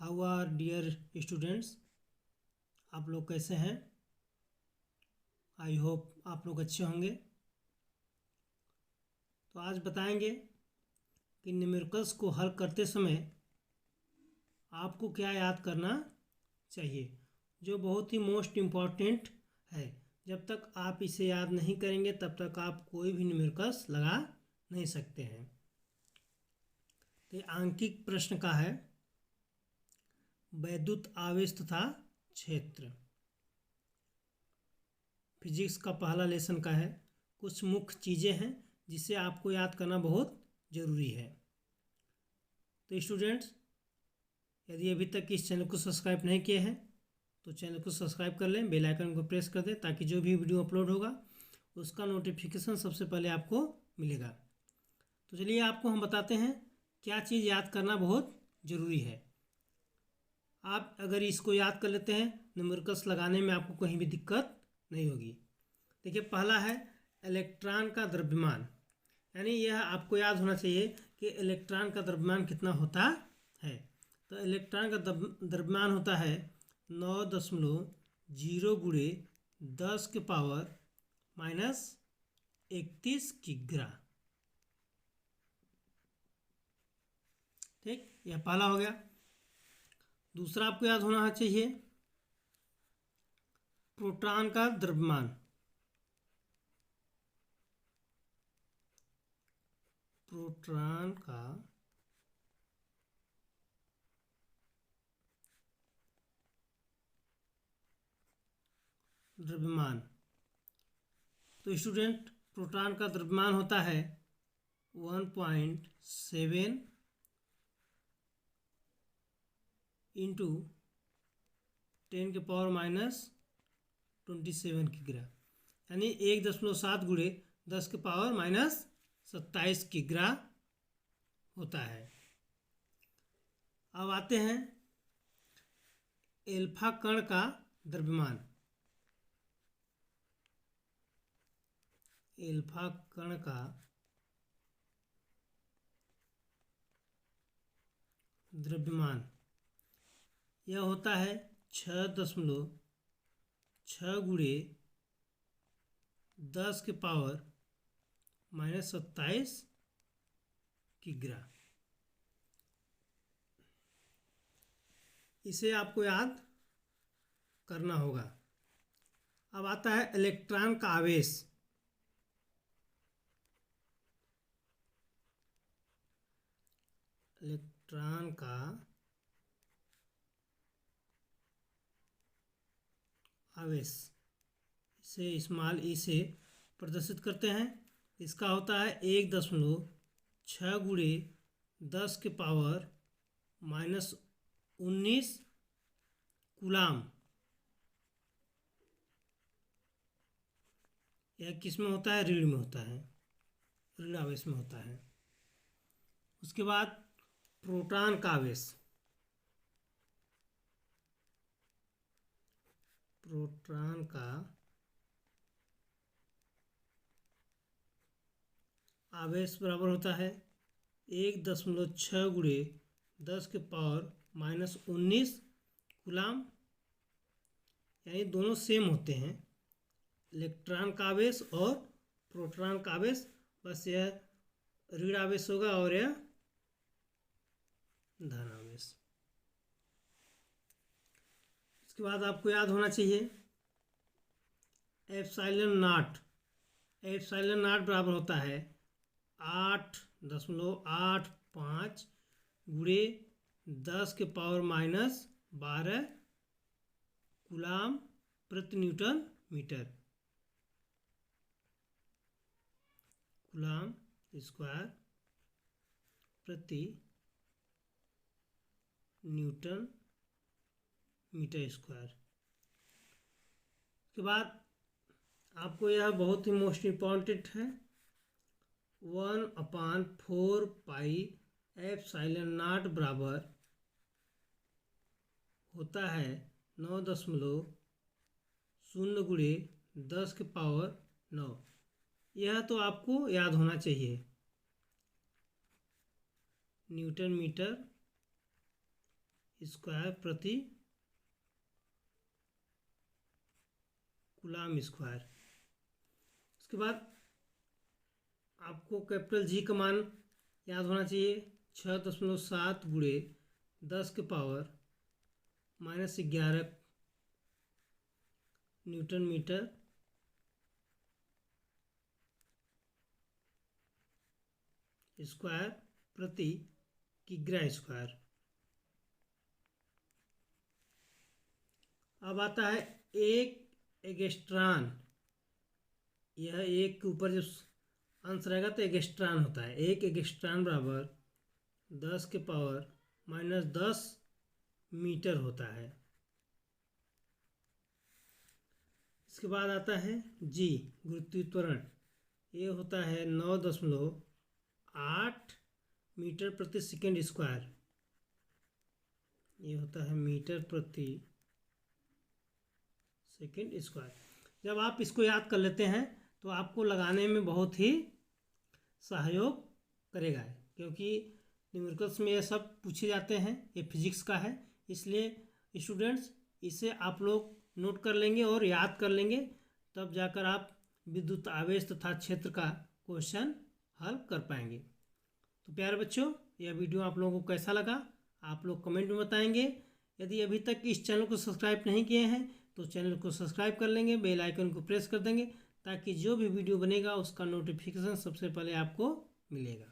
How are dear students, आप लोग कैसे हैं? आई होप आप लोग अच्छे होंगे। तो आज बताएंगे कि न्यूमेरिकल्स को हल करते समय आपको क्या याद करना चाहिए, जो बहुत ही मोस्ट इम्पॉर्टेंट है। जब तक आप इसे याद नहीं करेंगे तब तक आप कोई भी न्यूमेरिकल्स लगा नहीं सकते हैं। तो ये आंकिक प्रश्न का है, वैद्युत आवेश तथा क्षेत्र। फिजिक्स का पहला लेसन का है। कुछ मुख्य चीज़ें हैं जिसे आपको याद करना बहुत ज़रूरी है। तो स्टूडेंट्स, यदि अभी तक इस चैनल को सब्सक्राइब नहीं किए हैं तो चैनल को सब्सक्राइब कर लें, बेल आइकन को प्रेस कर दें ताकि जो भी वीडियो अपलोड होगा उसका नोटिफिकेशन सबसे पहले आपको मिलेगा। तो चलिए आपको हम बताते हैं क्या चीज़ याद करना बहुत ज़रूरी है। आप अगर इसको याद कर लेते हैं न्यूमेरिकल्स लगाने में आपको कहीं भी दिक्कत नहीं होगी। देखिए, पहला है इलेक्ट्रॉन का द्रव्यमान, यानी यह आपको याद होना चाहिए कि इलेक्ट्रॉन का द्रव्यमान कितना होता है। तो इलेक्ट्रॉन का द्रव्यमान होता है 9.0 गुणे 10⁻31 किग्रा। ठीक, यह पहला हो गया। दूसरा आपको याद होना चाहिए प्रोटॉन का द्रव्यमान। प्रोटॉन का द्रव्यमान। तो स्टूडेंट, प्रोटॉन का द्रव्यमान होता है 1.7 इंटू 10⁻27 किग्रा, यानी 1.7 गुणे 10⁻27 किग्रा होता है। अब आते हैं एल्फा कण का द्रव्यमान। एल्फा कण का द्रव्यमान यह होता है 6.6 गुणे 10⁻27 किग्रा। इसे आपको याद करना होगा। अब आता है इलेक्ट्रॉन का आवेश। इलेक्ट्रॉन का आवेश, इसे स्मॉल ई से प्रदर्शित करते हैं। इसका होता है 1.6 गुणे 10⁻19 कूलाम। यह किस में होता है? ऋण में होता है, ऋण आवेश में होता है। उसके बाद प्रोटॉन का आवेश। प्रोटॉन का आवेश बराबर होता है 1.6 गुणे 10⁻19 कूलाम, यानी दोनों सेम होते हैं, इलेक्ट्रॉन का आवेश और प्रोटॉन का आवेश। बस यह ऋण आवेश होगा और यह धन आवेश। इसके बाद आपको याद होना चाहिए एप्सिलॉन नॉट। एप्सिलॉन नॉट बराबर होता है 8.85 गुणे 10⁻12 कूलाम प्रति न्यूटन मीटर। कूलाम स्क्वायर प्रति न्यूटन मीटर स्क्वायर। के बाद आपको यह बहुत ही मोस्ट इम्पॉर्टेंट है, 1/4 पाई एप्सिलॉन नॉट बराबर होता है 9.0 गुणे 10⁻9। यह तो आपको याद होना चाहिए। न्यूटन मीटर स्क्वायर प्रति कूलाम स्क्वायर। उसके बाद आपको कैपिटल जी का मान याद होना चाहिए, 6.7 गुणे 10 के पावर -11 न्यूटन मीटर स्क्वायर प्रति किग्रा स्क्वायर। अब आता है एक एगस्ट्रॉन, यह एक के ऊपर जो अंश रहेगा तो एगस्ट्रॉन होता है। एक एगस्ट्रॉन बराबर 10 के पावर -10 मीटर होता है। इसके बाद आता है जी गुरुत्वाकर्षण, ये होता है 9.8 मीटर प्रति सेकेंड स्क्वायर, ये होता है मीटर प्रति सेकेंड स्क्वायर। जब आप इसको याद कर लेते हैं तो आपको लगाने में बहुत ही सहयोग करेगा, क्योंकि न्यूमेरिकल्स में ये सब पूछे जाते हैं, ये फिजिक्स का है, इसलिए स्टूडेंट्स इसे आप लोग नोट कर लेंगे और याद कर लेंगे, तब जाकर आप विद्युत आवेश तथा क्षेत्र का क्वेश्चन हल कर पाएंगे। तो प्यारे बच्चों, यह वीडियो आप लोगों को कैसा लगा आप लोग कमेंट में बताएंगे। यदि अभी तक इस चैनल को सब्सक्राइब नहीं किए हैं तो चैनल को सब्सक्राइब कर लेंगे, बेल आइकन को प्रेस कर देंगे, ताकि जो भी वीडियो बनेगा उसका नोटिफिकेशन सबसे पहले आपको मिलेगा।